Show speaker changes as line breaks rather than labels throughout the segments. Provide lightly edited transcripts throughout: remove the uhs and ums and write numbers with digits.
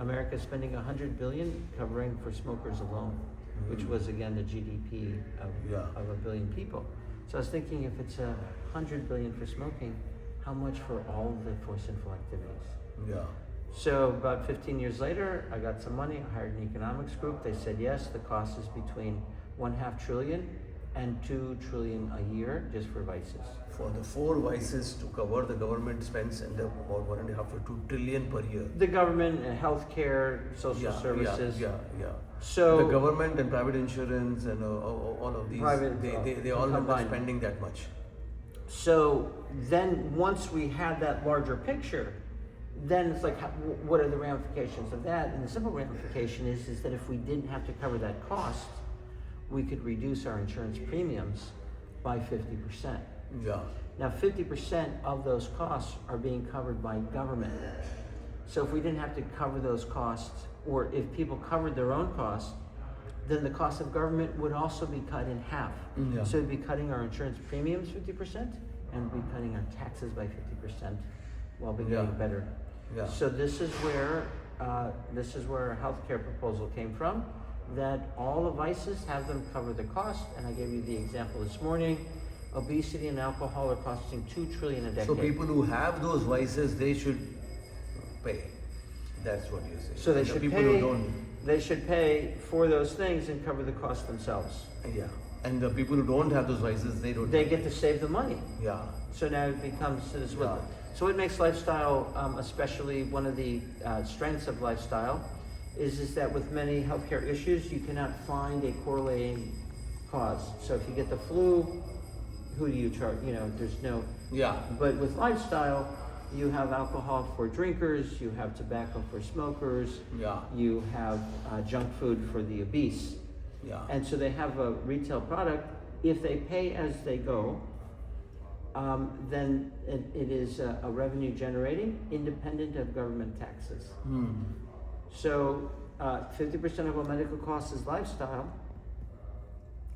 America is spending $100 billion covering for smokers alone, which was again the GDP of a billion people. So I was thinking, if it's $100 billion for smoking, how much for all the sinful activities?
Yeah.
So about 15 years later, I got some money, I hired an economics group. They said, yes, the cost is between $1/2 trillion and $2 trillion a year just for vices.
For the 4 vices to cover, the government spends about 1.5 to 2 trillion per year.
The government, healthcare, social services.
Yeah.
So
the government and private insurance and all of these, they all end up spending that much.
So then once we had that larger picture, then it's like, what are the ramifications of that? And the simple ramification is that if we didn't have to cover that cost, we could reduce our insurance premiums by 50%.
Yeah.
Now 50% of those costs are being covered by government. So if we didn't have to cover those costs, or if people covered their own costs, then the cost of government would also be cut in half.
Yeah.
So it'd be cutting our insurance premiums 50% and be cutting our taxes by 50% while be getting better.
Yeah.
So this is where our healthcare proposal came from, that all the vices have them cover the cost. And I gave you the example this morning. Obesity and alcohol are costing $2 trillion a decade.
So people who have those vices, they should pay. That's what you say.
So they should
people
pay.
Who don't.
They should pay for those things and cover the cost themselves.
Yeah. And the people who don't have those vices, they don't.
They get to save the money.
Yeah.
So now it becomes this. So what makes lifestyle, especially one of the strengths of lifestyle, is that with many healthcare issues, you cannot find a correlating cause. So if you get the flu, who do you charge? There's no.
Yeah.
But with lifestyle, you have alcohol for drinkers, you have tobacco for smokers, you have junk food for the obese.
Yeah.
And so they have a retail product. If they pay as they go, then it is a revenue generating, independent of government taxes. So 50% of our medical costs is lifestyle,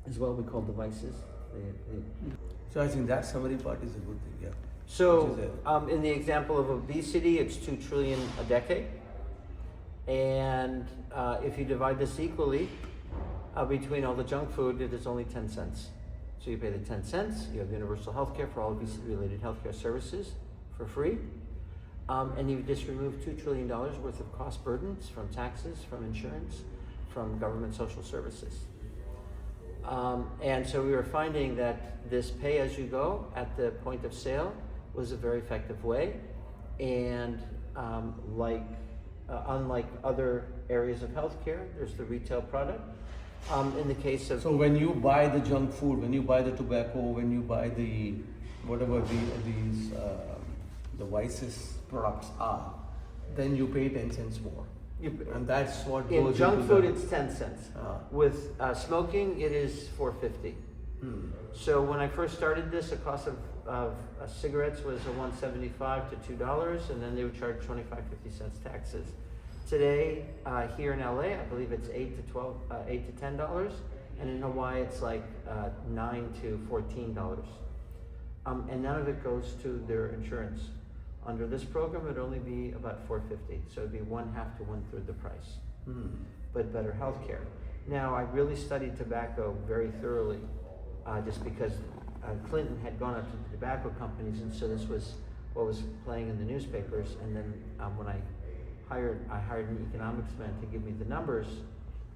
is what we call devices.
So I think that summary part is a good thing, yeah.
So in the example of obesity, it's $2 trillion a decade. And if you divide this equally between all the junk food, it is only 10 cents. So you pay the 10 cents, you have universal health care for all obesity-related healthcare services for free. And you just removed $2 trillion worth of cost burdens from taxes, from insurance, from government social services. And so we were finding that this pay-as-you-go at the point of sale was a very effective way. And unlike other areas of healthcare, there's the retail product. In the case of...
So when you buy the junk food, when you buy the tobacco, when you buy the whatever these the vices products are, then you pay 10 cents more. And that's what
in
goes
junk
into
food,
the,
it's 10 cents. With smoking, it is $4.50. So when I first started this, the cost of cigarettes was $1.75 to $2, and then they would charge 25-50 taxes. Today, here in LA, I believe it's $8 to $10, and in Hawaii, it's like $9 to $14. And none of it goes to their insurance. Under this program, it'd only be about $4.50, so it'd be 1/2 to 1/3 the price, but better health care. Now, I really studied tobacco very thoroughly, just because Clinton had gone up to the tobacco companies, and so this was what was playing in the newspapers. And then when I hired an economics man to give me the numbers,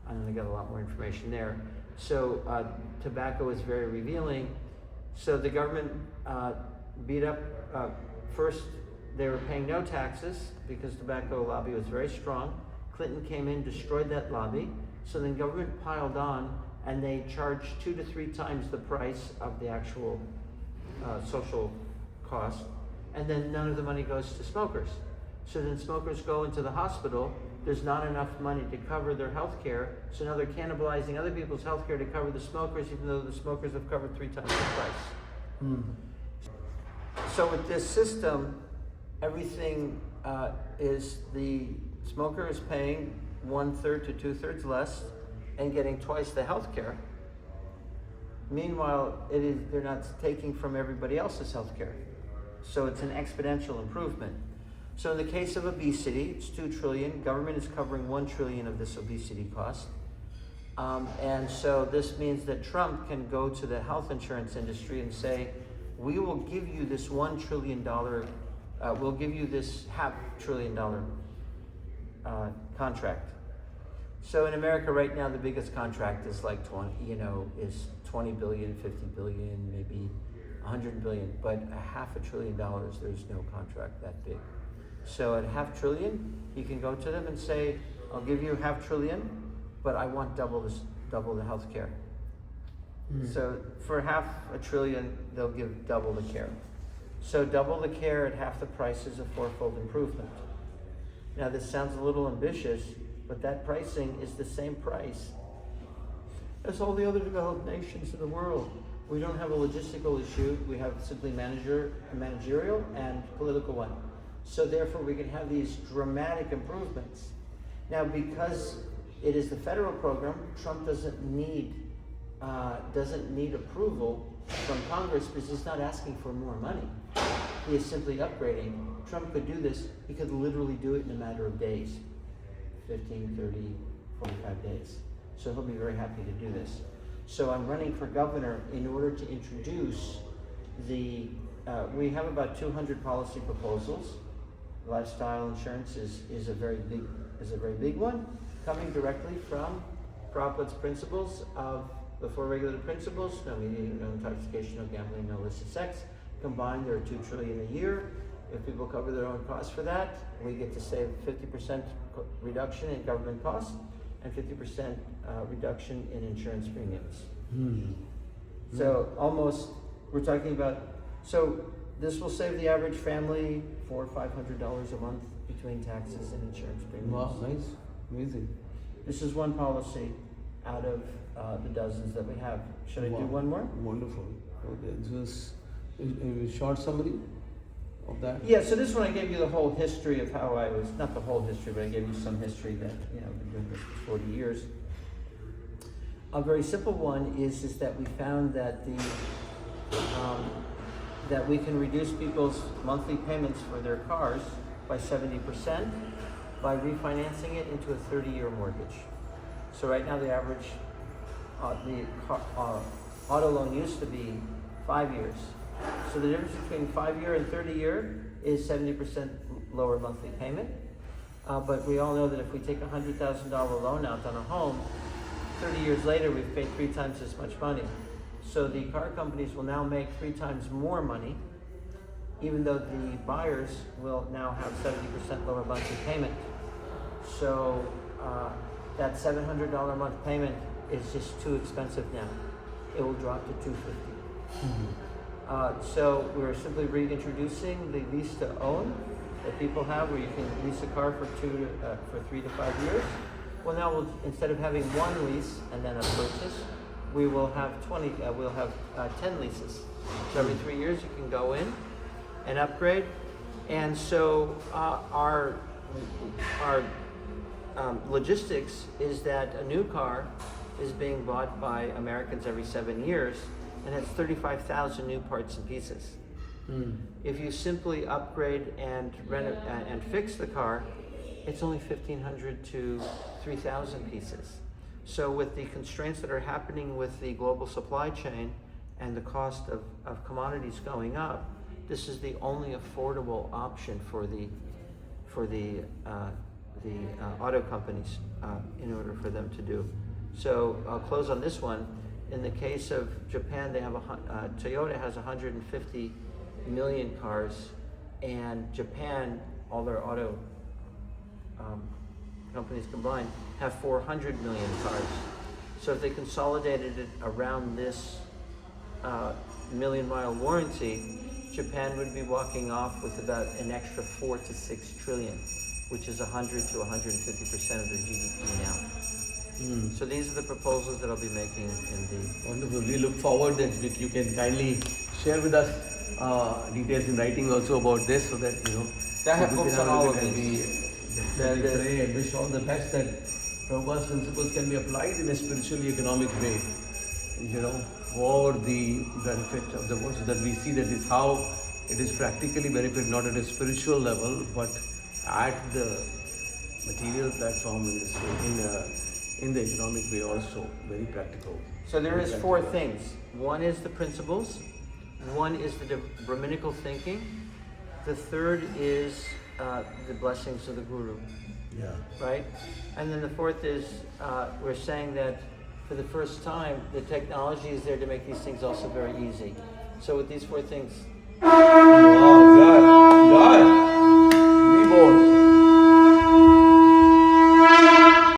and then I got a lot more information there. So tobacco is very revealing. So the government beat up, first they were paying no taxes because tobacco lobby was very strong. Clinton came in, destroyed that lobby. So then government piled on, and they charged 2 to 3 times the price of the actual social cost. And then none of the money goes to smokers. So then smokers go into the hospital. There's not enough money to cover their health care. So now they're cannibalizing other people's health care to cover the smokers, even though the smokers have covered 3 times the price. So with this system, everything is the smoker is paying 1/3 to 2/3 less and getting twice the health care. Meanwhile, they're not taking from everybody else's health care. So it's an exponential improvement. So in the case of obesity, it's 2 trillion. Government is covering 1 trillion of this obesity cost. And so this means that Trump can go to the health insurance industry and say, we will give you this $1 trillion, we'll give you this $500 billion contract. So in America right now, the biggest contract is like 20 billion, 50 billion, maybe 100 billion, but $500 billion, there's no contract that big. So at $500 billion, you can go to them and say, I'll give you $500 billion, but I want double the health care. So for $500 billion, they'll give double the care. So double the care at half the price is a 4-fold improvement. Now this sounds a little ambitious, but that pricing is the same price as all the other developed nations in the world. We don't have a logistical issue, we have simply managerial and political one. So therefore we can have these dramatic improvements. Now because it is the federal program, Trump doesn't need approval from Congress because he's not asking for more money. He is simply upgrading. Trump could do this, he could literally do it in a matter of days. 15, 30, 45 days. So he'll be very happy to do this. So I'm running for governor in order to introduce we have about 200 policy proposals. Lifestyle insurance is a very big one, coming directly from Prabhupada's principles of the 4 regulative principles: no eating, no intoxication, no gambling, no illicit sex. Combined, there are $2 trillion a year. If people cover their own costs for that, we get to save 50% reduction in government costs and 50% reduction in insurance premiums. So we're talking about, so this will save the average family $400 or $500 a month between taxes and insurance premiums.
Wow, nice, amazing.
This is one policy out of the dozens that we have. Should I do one more?
Wonderful. Okay, just a short summary of that.
Yeah, so this one I gave you the whole history of how I was, not the whole history, but I gave you some history that, I've been doing this for 40 years. A very simple one is that we found that that we can reduce people's monthly payments for their cars by 70% by refinancing it into a 30-year mortgage. So right now the average auto loan used to be 5 years. So the difference between 5-year and 30-year is 70% lower monthly payment. But we all know that if we take a $100,000 loan out on a home, 30 years later we've paid 3 times as much money. So the car companies will now make 3 times more money, even though the buyers will now have 70% lower monthly payment. So that $700 a month payment is just too expensive now. It will drop to $250. So we're simply reintroducing the lease to own that people have, where you can lease a car for 3 to 5 years. Well, now instead of having one lease and then a purchase, we will have 10 leases. So every 3 years you can go in and upgrade. And so our logistics is that a new car is being bought by Americans every 7 years, and has 35,000 new parts and pieces. If you simply upgrade and and fix the car, it's only 1,500 to 3,000 pieces. So with the constraints that are happening with the global supply chain and the cost of commodities going up, this is the only affordable option for the auto companies in order for them to do. So I'll close on this one. In the case of Japan, they have Toyota has 150 million cars, and Japan, all their auto companies combined, have 400 million cars. So if they consolidated it around this million-mile warranty, Japan would be walking off with about an extra 4 to 6 trillion, which is 100 to 150% of their GDP now. So these are the proposals that I'll be making in the...
Wonderful. We look forward that you can kindly share with us details in writing also about this, so that
I have books on all of these.
We pray and wish all the best that Prabhupada's principles can be applied in a spiritually economic way, for the benefit of the world, so that we see that is how it is practically benefit, not at a spiritual level, but at the material platform in the economic way also, very practical.
So there
Very
is
practical.
4 things. One is the principles. One is the Brahminical thinking. The third is the blessings of the Guru,
Yeah.
right? And then the fourth is we're saying that for the first time, the technology is there to make these things also very easy. So with these 4 things,
Wow, God.